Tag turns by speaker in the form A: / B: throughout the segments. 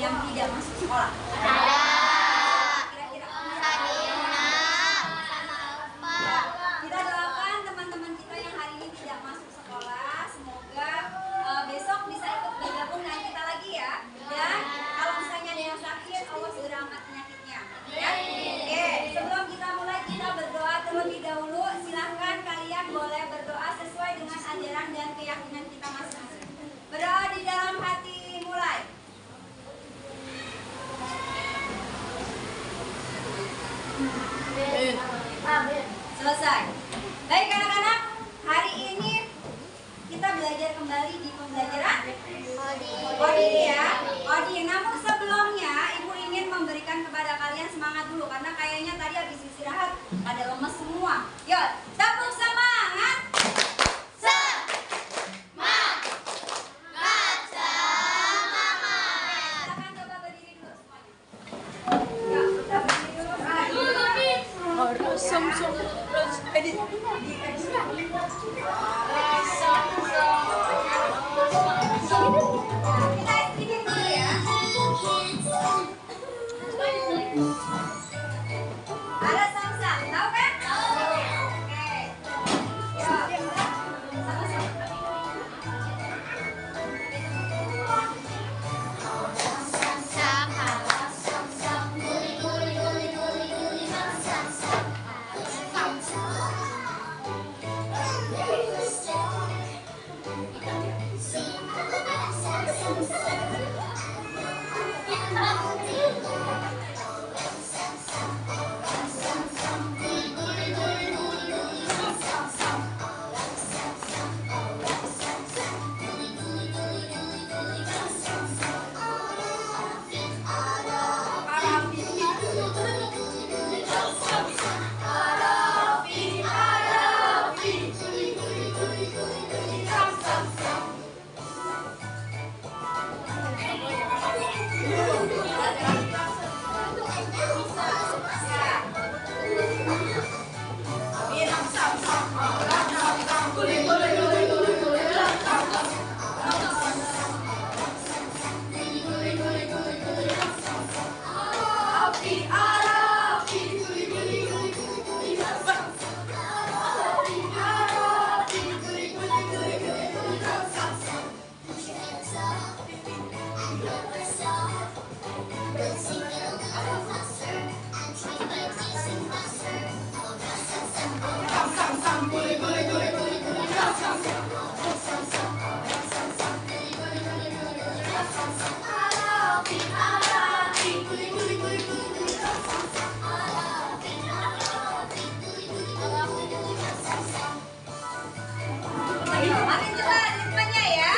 A: yang tidak masuk sekolah? Kira-kira kita doakan teman-teman kita yang hari ini tidak masuk sekolah, semoga besok bisa ikut bergabung dengan kita lagi ya. Dan kalau misalnya ada yang sakit, Allah segera angkat penyakitnya. Ya? Oke, sebelum kita mulai, kita berdoa terlebih dahulu. Silahkan kalian boleh berdoa sesuai dengan ajaran dan keyakinan kita masing-masing. Berdoa di dalam hati, mulai. Selesai. Baik anak-anak, hari ini kita belajar kembali di pembelajaran Odi ya. Odi. Namun sebelumnya Ibu ingin memberikan kepada kalian semangat dulu karena kayaknya tadi habis istirahat pada lemes semua. Yuk, tepuk semangat. Silakan coba berdiri dulu semuanya. Yuk, kita berdiri dulu. Kita sedikit dulu ya. Ada samsam, tahu kan? Oke. Yuk. Makin cepat ritmenya ya.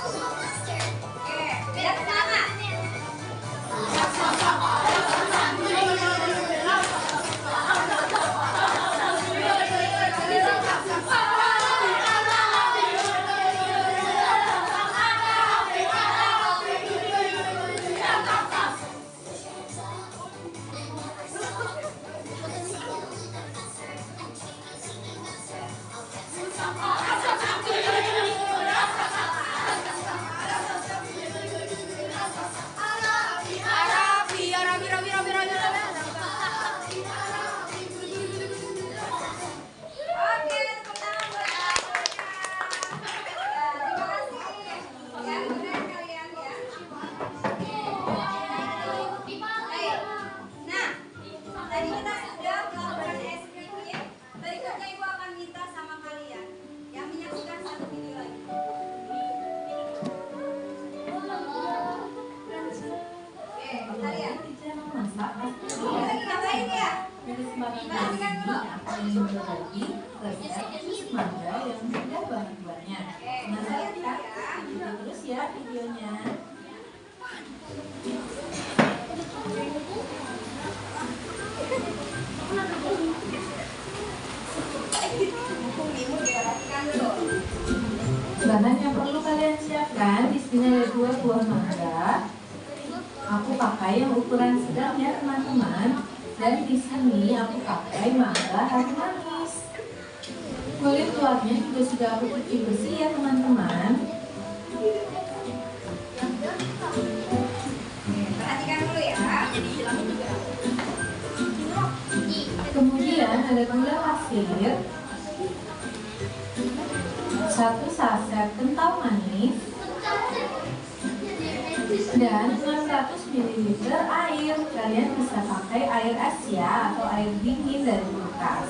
A: Oke, biar semangat. Oke, tepuk tangan buat semuanya. Terima kasih. Ya, benar kalian ya. Baik. Nah, tadi kita sudah melakukan eskripsi. Berikutnya Ibu akan minta sama kalian yang menyaksikan satu video lagi. Oke, kalian. Lagi ngapain ya? Perhatikan dulu.
B: Ingin berbagi resep mangga yang mudah banget buatnya. Penasaran kan? Ikuti terus ya videonya. Bahan yang perlu kalian siapkan di sini ada 2 buah mangga. Aku pakai yang ukuran sedang ya teman-teman. Dan di sini aku pakai mangga harum manis. Kulit luarnya juga sudah aku cuci bersih ya teman-teman. ada gula pasir, 1 saset kental manis, dan 600 ml air. Kalian bisa pakai air es ya, atau air dingin dari kulkas.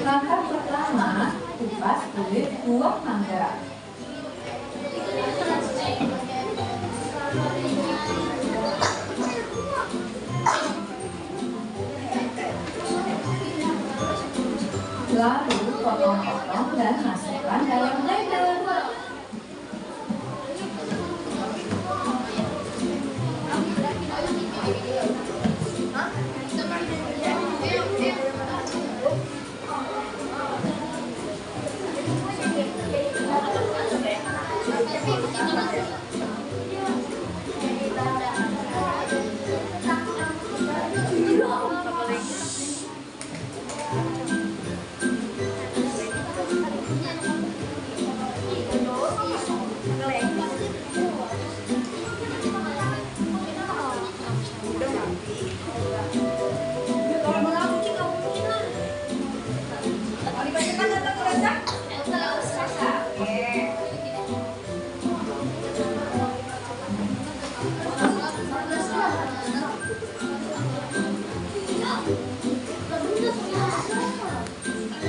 B: Langkah pertama, kupas kulit buah mangga. Lalu potong-potong dan masukkan dalam blender.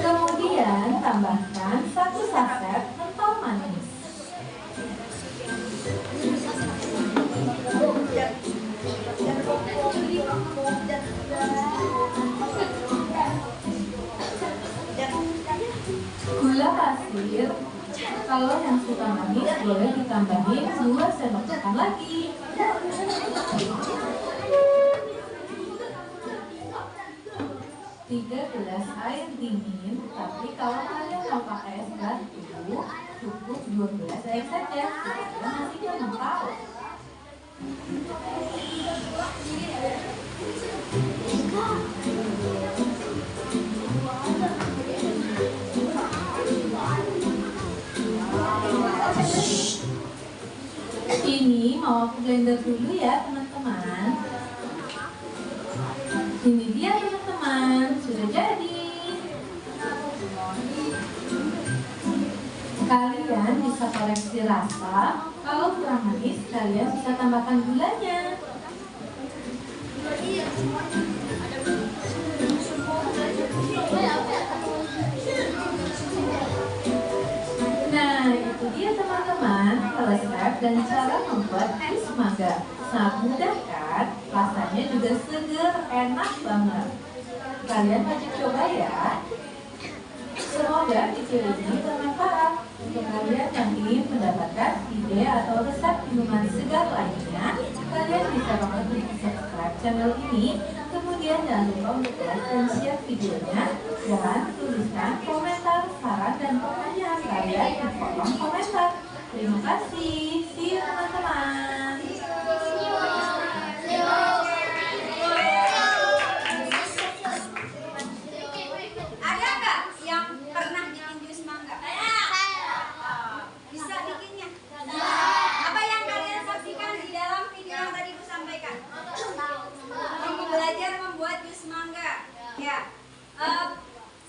B: Kemudian tambahkan 1 saset kental manis. Gula pasir, kalau yang suka manis boleh ditambahin 2 sendok makan lagi. 3 gelas air dingin, tapi kalau kalian mau pakai es batu, cukup 2 gelas air saja, supaya nasinya mental. Ini mau aku blender dulu ya teman-teman. Ini dia teman-teman, sudah jadi. Kalian bisa koreksi rasa. Kalau kurang manis, kalian bisa tambahkan gulanya. Nah, itu dia teman-teman, resep dan cara membuat jus mangga. Sangat mudah kan? Rasanya juga seger, enak banget. Kalian wajib coba ya. Semoga video ini bermanfaat untuk kalian yang ingin mendapatkan ide atau resep minuman segar lainnya. Kalian bisa banget untuk subscribe channel ini. Kemudian jangan lupa untuk like dan share videonya, dan tuliskan komentar, saran, dan pertanyaan kalian di kolom komentar. Terima kasih. See you teman-teman.
A: Ada nggak yang pernah bikin jus mangga? Bisa bikinnya? Apa yang kalian saksikan di dalam video yang tadi Ibu sampaikan? Mau belajar membuat jus mangga. Ya.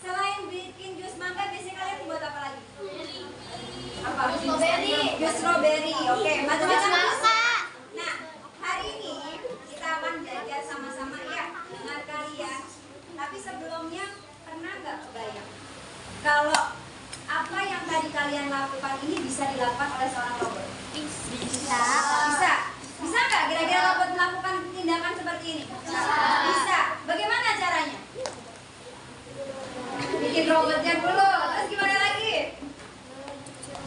A: Selain bikin jus mangga, biasanya kalian buat apa lagi? Apa? Jus strawberry. Oke, macam-macam jus. Nah, hari ini kita akan belajar sama-sama ya dengan kalian. Tapi sebelumnya pernah nggak kebayang kalau apa yang tadi kalian lakukan ini bisa dilakukan oleh seorang robot? Bisa. Bisa nggak kira-kira robot melakukan tindakan seperti ini? Bisa. Bagaimana caranya? Bikin robotnya dulu. Terus gimana lagi?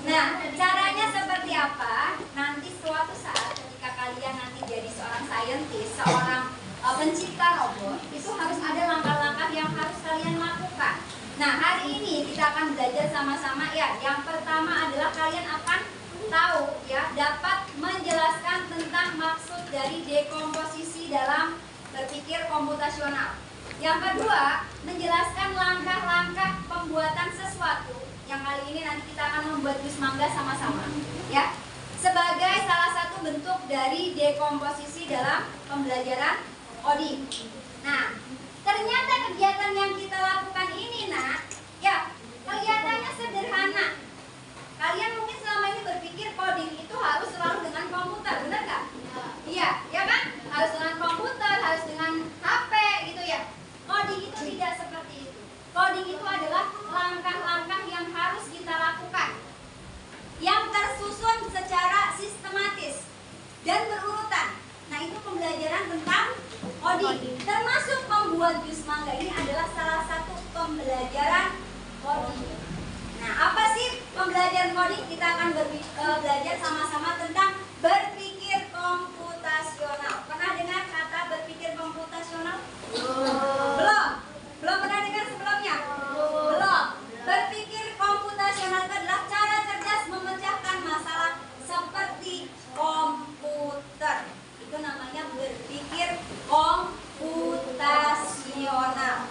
A: Nah, caranya seperti apa? Nanti suatu saat ketika kalian nanti jadi seorang saintis, seorang pencipta robot, itu harus ada langkah-langkah yang harus kalian lakukan. Nah, hari ini kita akan belajar sama-sama ya. Yang pertama adalah kalian akan tahu ya, dapat menjelaskan tentang maksud dari dekomposisi dalam berpikir komputasional. Yang kedua, menjelaskan langkah-langkah pembuatan sesuatu. Yang kali ini nanti kita akan membuat jus mangga sama-sama ya. Sebagai salah satu satu bentuk dari dekomposisi dalam pembelajaran coding. Nah, ternyata kegiatan yang kita lakukan ini, nak, ya kelihatannya sederhana. Kalian mungkin selama ini berpikir coding itu harus selalu dengan komputer, benar nggak? Iya, ya kan? Harus dengan komputer, harus dengan HP, gitu ya. Coding itu tidak seperti itu. Coding itu adalah langkah-langkah yang harus kita lakukan, yang tersusun secara sistematis dan berurutan. Nah, itu pembelajaran tentang coding. Termasuk membuat jus mangga ini adalah salah satu pembelajaran coding. Nah, apa sih pembelajaran coding? Kita akan belajar sama-sama tentang berpikir komputasional. Pernah dengar kata berpikir komputasional? Belum? Belum pernah dengar sebelumnya? Belum. Berpikir komputasional itu adalah cara cerdas memecahkan masalah seperti komputer. Itu namanya berpikir komputasional.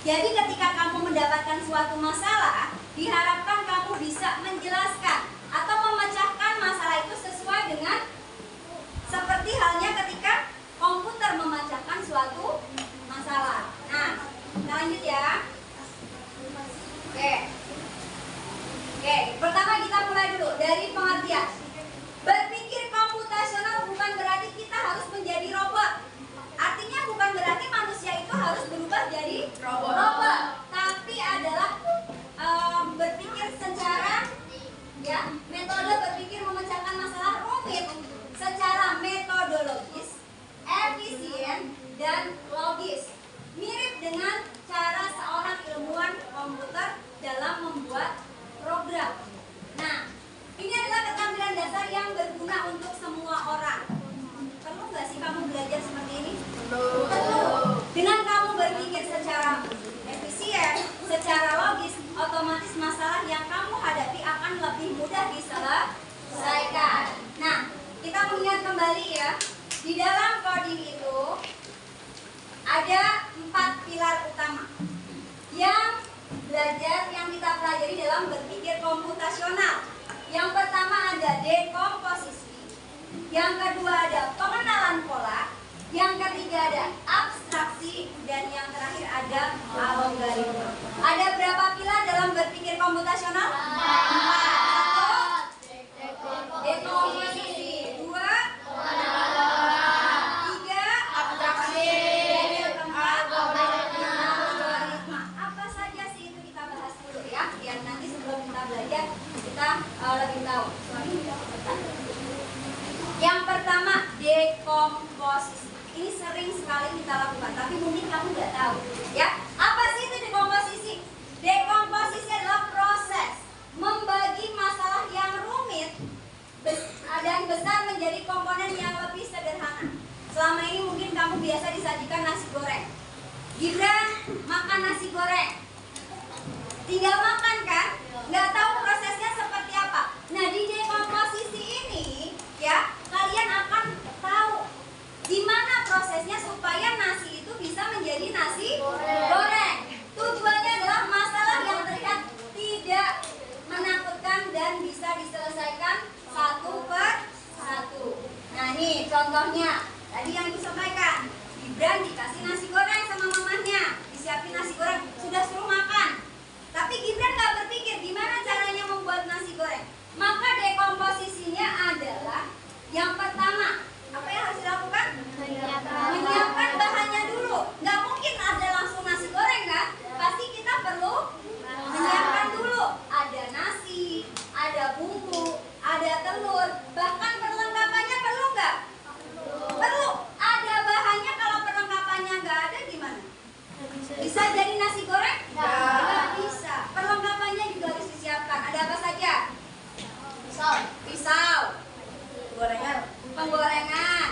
A: Jadi ketika kamu mendapatkan suatu masalah, diharapkan kamu bisa menjelaskan atau memecahkan masalah itu sesuai dengan seperti halnya ketika komputer memecahkan suatu masalah. Nah, kita lanjut ya. Oke, pertama kita mulai dulu dari pengertian. Berpikir komputasional bukan berarti kita harus menjadi robot. Artinya bukan berarti manusia itu harus berubah jadi robot, tapi adalah berpikir secara metode berpikir memecahkan masalah rumit secara metodologis, efisien, dan logis. Mirip dengan cara seorang ilmuwan komputer dalam membuat program. Nah, ini adalah keterampilan dasar yang berguna untuk semua orang. Perlu nggak sih kamu belajar seperti ini? Perlu. Dengan kamu berpikir secara efisien, secara logis, otomatis masalah yang kamu hadapi akan lebih mudah diselesaikan. Nah, kita mengingat kembali ya, di dalam coding itu ada 4 pilar utama yang kita pelajari dalam berpikir komputasional. Yang pertama ada dekomposisi, yang kedua ada pengenalan pola, yang ketiga ada abstraksi, dan yang terakhir ada algoritma. Ada berapa pilar dalam berpikir komputasional? 4. 1. Dekomposisi. 2. 3. Abstraksi. Dan yang keempat algoritma. Apa saja sih itu kita bahas dulu ya, biar nanti sebelum kita belajar kita lebih tahu. Yang pertama dekomposisi. Ini sering sekali kita lakukan, tapi mungkin kamu nggak tahu ya. Apa sih itu dekomposisi? Dekomposisi adalah proses membagi masalah yang rumit dan besar menjadi komponen yang lebih sederhana. Selama ini mungkin kamu biasa disajikan nasi goreng. Gibran makan nasi goreng, tinggal makan kan? Nggak tahu prosesnya seperti apa. Nah, di dekomposisi ini ya, kalian akan tahu gimana prosesnya supaya nasi itu bisa menjadi nasi goreng. Tujuannya adalah masalah yang terlihat tidak menakutkan dan bisa diselesaikan satu per satu. Nah, nih contohnya tadi yang disampaikan. Gibran dikasih nasi goreng sama mamanya, disiapin nasi goreng, sudah suruh makan. Tapi Gibran nggak berpikir gimana caranya membuat nasi goreng. Maka dekomposisinya adalah yang pertama, apa yang harus dilakukan? Menyiapkan bahannya dulu. Nggak mungkin ada langsung nasi goreng kan? Pasti kita perlu menyiapkan dulu. Ada nasi, ada bumbu, ada telur, bahkan perlengkapannya perlu nggak? Perlu. Ada bahannya, kalau perlengkapannya nggak ada gimana? Bisa jadi nasi goreng? Nggak bisa. Perlengkapannya juga harus disiapkan. Ada apa saja? Pisau. Penggorengan.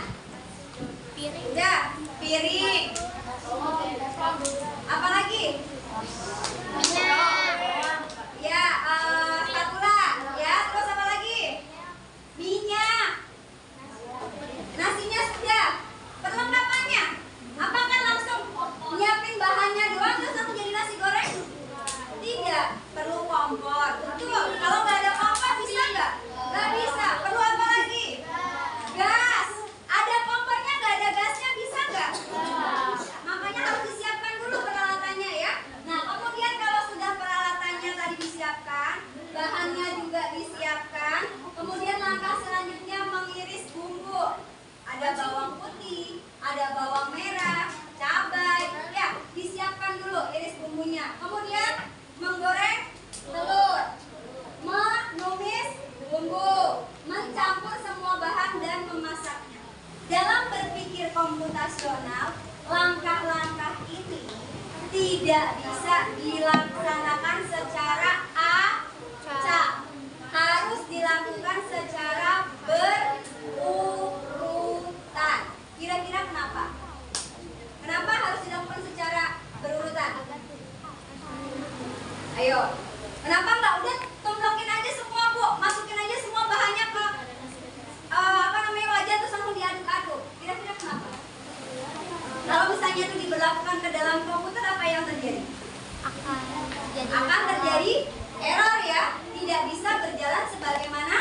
A: Piring. Apa lagi? Ya, spatula. Ya, terus apa lagi? Minyak. Nasinya sudah. Perlengkapannya. Apakah langsung nyiapin bahannya doang terus langsung jadi nasi goreng? Tidak. Perlu kompor. Betul. Kalau nggak ada kompor bisa nggak? Nggak bisa. Perlu apa lagi? ada bawang putih, ada bawang merah, cabai, ya disiapkan dulu iris bumbunya. Kemudian menggoreng telur, menumis bumbu, mencampur semua bahan dan memasaknya. Dalam berpikir komputasional, langkah-langkah ini tidak bisa dilaksanakan secara acak, harus dilakukan secara berurutan. Kira-kira kenapa? Kenapa harus dilakukan secara berurutan? Ayo, kenapa nggak udah tumplokin aja semua, Bu? Masukin aja semua bahannya ke wajan terus langsung diaduk-aduk. Kira-kira kenapa? Kalau misalnya itu diberlakukan ke dalam komputer, apa yang terjadi? Akan terjadi error ya, tidak bisa berjalan sebagaimana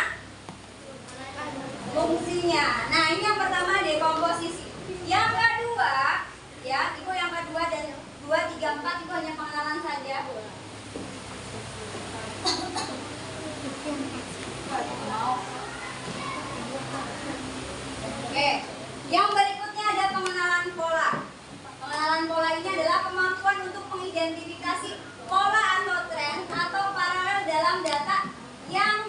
A: fungsinya. Nah, ini yang pertama, dekomposisi. Yang kedua, ya, itu yang kedua dan 2, 3, 4 itu hanya pengenalan saja. Oke, yang berikutnya ada pengenalan pola. Pengenalan pola ini adalah kemampuan untuk mengidentifikasi pola atau tren atau paralel dalam data yang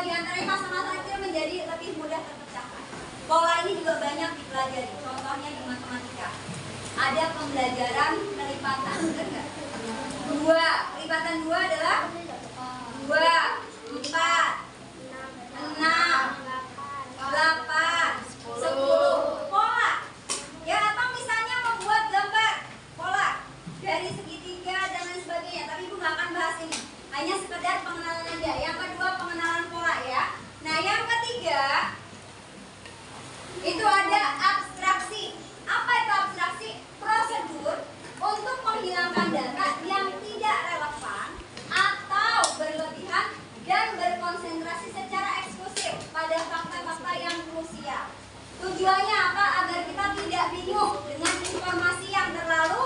A: diantaranya masa-masa kecil menjadi lebih mudah terpecahkan. Pola ini juga banyak dipelajari, contohnya di matematika. Ada pembelajaran kelipatan, benar nggak? 2, kelipatan 2 adalah 2, 4, 6, 8, 10. Pola. Ya, atau misalnya membuat gambar pola dari segitiga dan lain sebagainya. Tapi Ibu nggak akan bahas ini. Hanya sekedar pengenalan aja. Yang kedua, pengenalan pola ya. Nah, yang ketiga itu ada abstraksi. Apa itu abstraksi? Prosedur untuk menghilangkan data yang tidak relevan atau berlebihan dan berkonsentrasi secara eksklusif pada fakta-fakta yang krusial. Tujuannya apa? Agar kita tidak bingung dengan informasi yang terlalu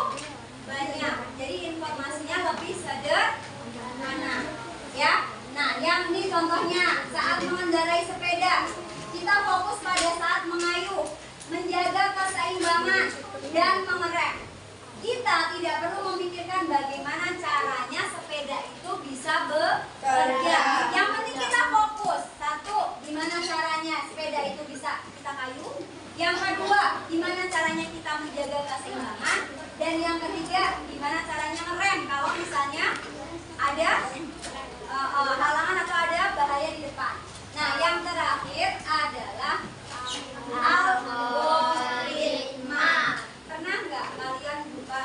A: banyak. Jadi informasinya lebih sederhana, ya. Nah, yang ini contohnya saat mengendarai sepeda, kita fokus pada saat mengayuh, menjaga keseimbangan dan mengerem. Kita tidak perlu memikirkan bagaimana caranya sepeda itu bisa bekerja. Yang penting kita fokus. Satu, gimana caranya sepeda itu bisa kita kayuh. Yang kedua, gimana caranya kita menjaga keseimbangan. Dan yang ketiga, gimana caranya ngerem kalau misalnya ada halangan atau ada bahaya di depan. Nah, yang terakhir adalah algoritma. Pernah nggak kalian buka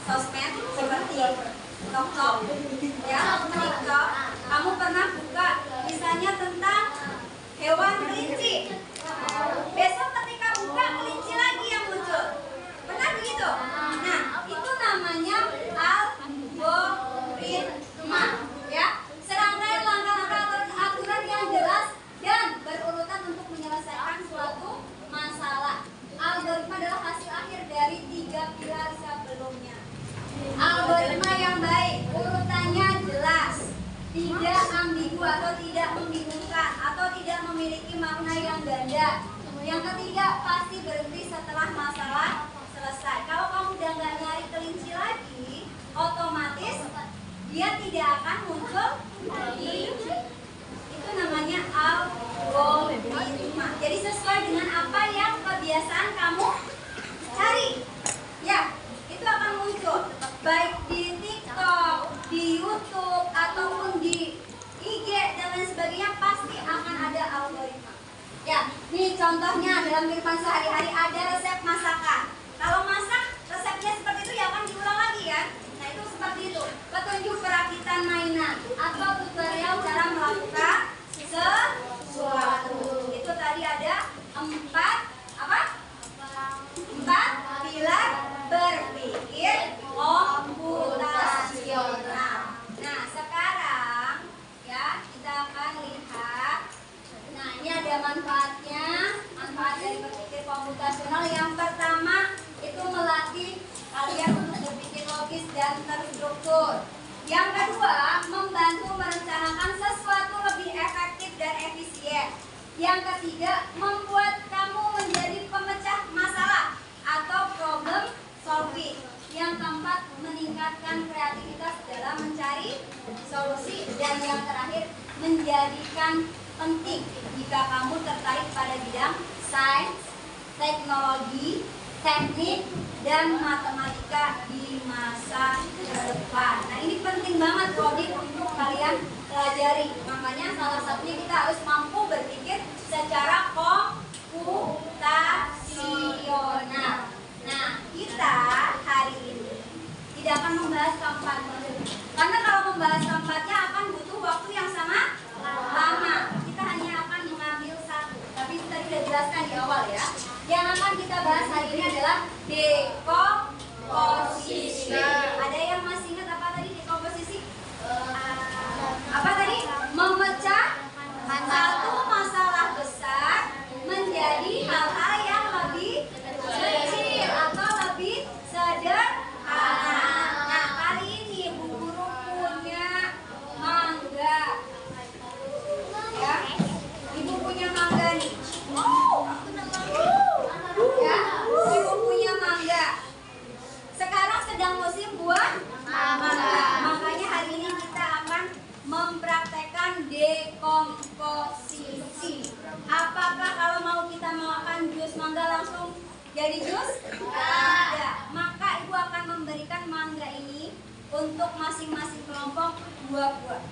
A: sosmed seperti TikTok, ya, TikTok? Kamu pernah buka misalnya tentang hewan kelinci. Besok ketika buka, kelinci lagi yang muncul. Pernah begitu? Nah, itu namanya algoritma, ya. Serangkaian langkah-langkah atau aturan yang jelas dan berurutan untuk menyelesaikan suatu masalah. Algoritma adalah hasil akhir dari 3 pilar sebelumnya. Algoritma yang baik, urutannya jelas, tidak ambigu atau tidak membingungkan atau tidak memiliki makna yang ganda. Yang ketiga, pasti berhenti setelah masalah selesai. Kalau kamu udah nggak nyari kelinci lagi, otomatis dia tidak akan muncul lagi. Itu namanya algoritma. Jadi sesuai dengan apa yang kebiasaan kamu cari, ya, itu akan muncul. Baik di TikTok, di YouTube, ataupun di IG dan lain sebagainya, pasti akan ada algoritma. Ya, ini contohnya dalam kehidupan sehari-hari ada resep masakan. Kalau masak, resepnya seperti itu ya akan diulang lagi kan? Nah, itu seperti itu. Petunjuk perakitan mainan atau tutorial cara melakukan sesuatu. Itu tadi ada 4 pilar berpikir komputasional. Nah, sekarang ya kita akan lihat. Nah, ini ada manfaatnya. Manfaat dari berpikir komputasional yang pertama itu melatih kalian untuk berpikir logis dan terstruktur. Yang kedua, membantu merencanakan sesuatu lebih efektif dan efisien. Yang ketiga, membuat kamu menjadi Dan yang terakhir, menjadikan penting jika kamu tertarik pada bidang sains, teknologi, teknik, dan matematika di masa depan. Nah, ini penting banget Kodik untuk kalian pelajari. Makanya salah satunya kita harus mampu berpikir secara komputasional. Nah, kita hari ini tidak akan membahas keempat, karena kalau membahas keempatnya akan butuh waktu yang sangat lama. Kita hanya akan mengambil satu, tapi itu tadi sudah jelaskan di awal ya. Yang akan kita bahas hari ini adalah dekomposisi. Ada yang masih ingat apa tadi dekomposisi? Apa tadi? Memecah satu masalah besar menjadi hal-hal yang lebih kecil atau lebih sederhana. Nah, kali ini Bu Guru punya mangga. Ya, Ibu punya mangga nih. Ya, Ibu punya mangga. Sekarang sedang musim buah mangga. Makanya hari ini kita akan mempraktekkan dekomposisi. Apakah kalau mau kita makan jus mangga langsung jadi jus? Tidak. Maka Ibu akan memberikan mangga ini untuk masing-masing kelompok 2 buah.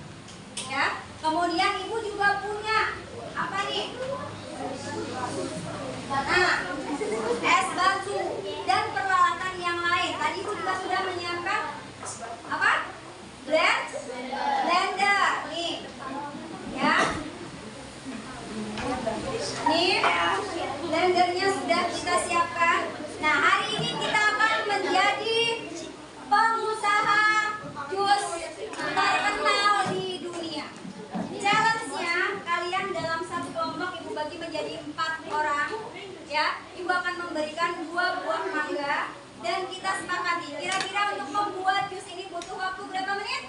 A: Ya. Kemudian Ibu juga punya apa nih? Nah, es batu dan peralatan yang lain. Tadi Ibu juga sudah menyiapkan apa? Blender. Nih. Ya. Nih, blendernya sudah kita siapkan. Nah, hari ini kita akan menjadi pengusaha jus terkenal di dunia. Challenge-nya kalian dalam satu kelompok Ibu bagi menjadi 4 orang. Ya, Ibu akan memberikan 2 buah mangga dan kita sepakati kira-kira untuk membuat jus ini butuh waktu berapa menit?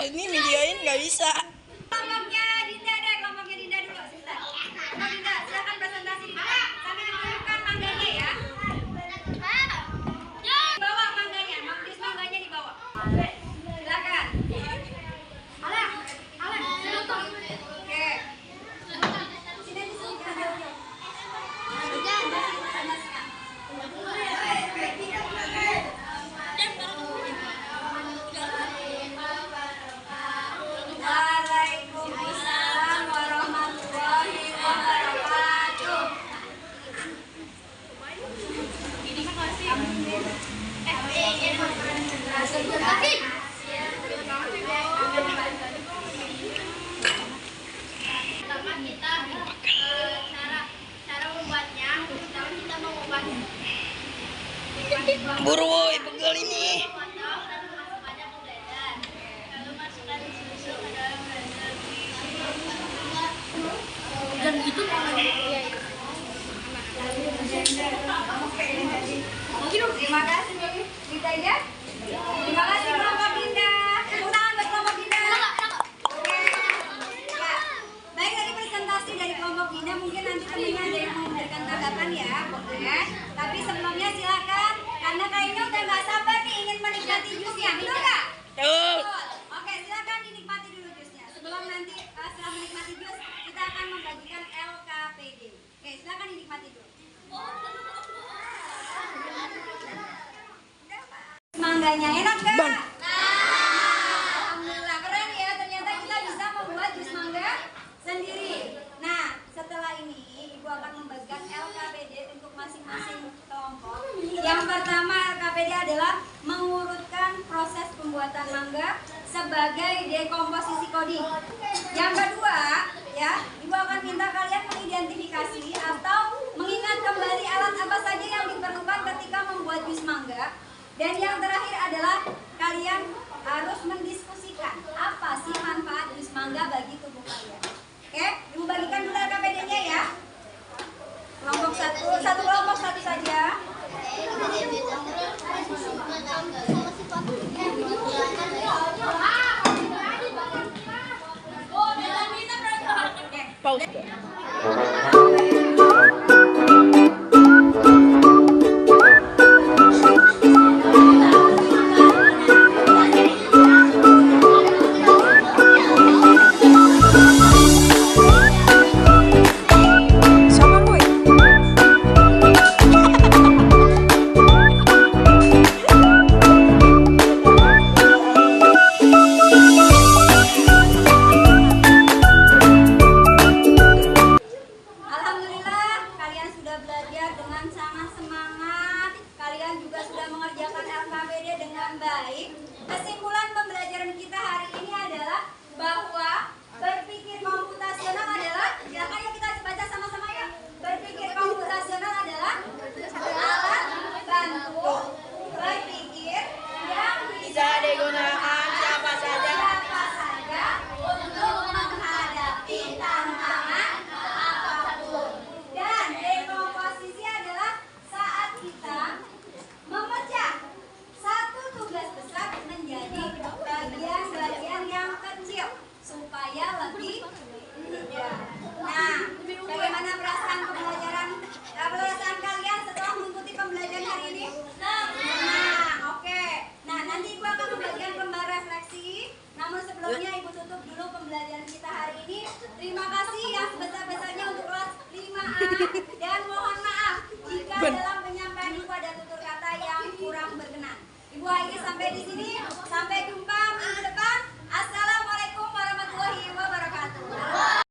C: ini videoin nggak bisa.
A: Kelompoknya Dinda deh, kelompoknya Dinda dulu. Sebentar. Kelompok Dinda, silakan presentasi di depan. Sambil ditunjukkan mangganya ya. Bawa mangganya, Magdis mangganya dibawa. Silakan. Oke. Sini disebutkan dulu. Waalaikumsalam warahmatullahi wabarakatuh.
D: Pertama kita cara membuatnya, pertama kita mengubahnya.
C: Buru woi, pegel ini.
D: Potong dan masukkannya ke blender. Lalu masukkan susu ke dalam blender. Dan itu
A: Terima kasih Dinda ya. Terima kasih kelompok Dinda. Tepuk tangan buat kelompok Dinda. Oke. Ya. Baik, tadi presentasi dari kelompok Dinda, mungkin nanti temennya ada yang mau memberikan tanggapan ya, boleh. Tapi sebelumnya silakan, karena kayaknya udah nggak sabar nih ingin menikmati jusnya, betul nggak?
C: Betul.
A: Oke, silakan dinikmati dulu jusnya. Sebelum nanti setelah menikmati jus, kita akan membagikan LKPD. Oke, silakan dinikmati dulu. Mangganya enak nggak? Alhamdulillah, keren ya. Ternyata kita bisa membuat jus mangga sendiri. Nah, setelah ini Ibu akan membagikan LKPD untuk masing-masing kelompok. Yang pertama LKPD adalah mengurutkan proses pembuatan mangga sebagai dekomposisi coding. Yang kedua, ya, Ibu akan minta kalian mengidentifikasi atau mengingat kembali alat apa saja yang diperlukan ketika membuat jus mangga. Dan yang terakhir adalah kalian harus mendiskusikan apa sih manfaat jus mangga bagi tubuh kalian. Oke, Ibu bagikan dulu LKPD-nya ya. Kelompok satu kelompok satu saja.
C: Pause.
A: Alhamdulillah, kalian sudah belajar dengan sangat semangat. Kalian juga sudah mengerjakan LKPD dengan baik. Kesimpulan pembelajaran kita hari ini adalah bahwa berpikir komputasional adalah, silakan yuk kita baca sama-sama ya. Berpikir komputasional adalah alat bantu berpikir yang bisa
C: digunakan siapa saja.
A: untuk menghadapi tantangan apapun. Dan dekomposisi adalah saat kita memecah satu tugas besar menjadi bagian-bagian yang kecil supaya lebih mudah. Nah, bagaimana perasaan perasaan kalian setelah mengikuti pembelajaran hari ini? Nah, oke. Nah, nanti Ibu akan membagikan gambar refleksi. Namun sebelumnya Ibu tutup dulu pembelajaran kita hari ini. Terima kasih yang sebesar-besarnya untuk kelas 5A dan mohon maaf jika dalam penyampaian Ibu ada tutur kata yang kurang berkenan. Ibu akhiri sampai di sini.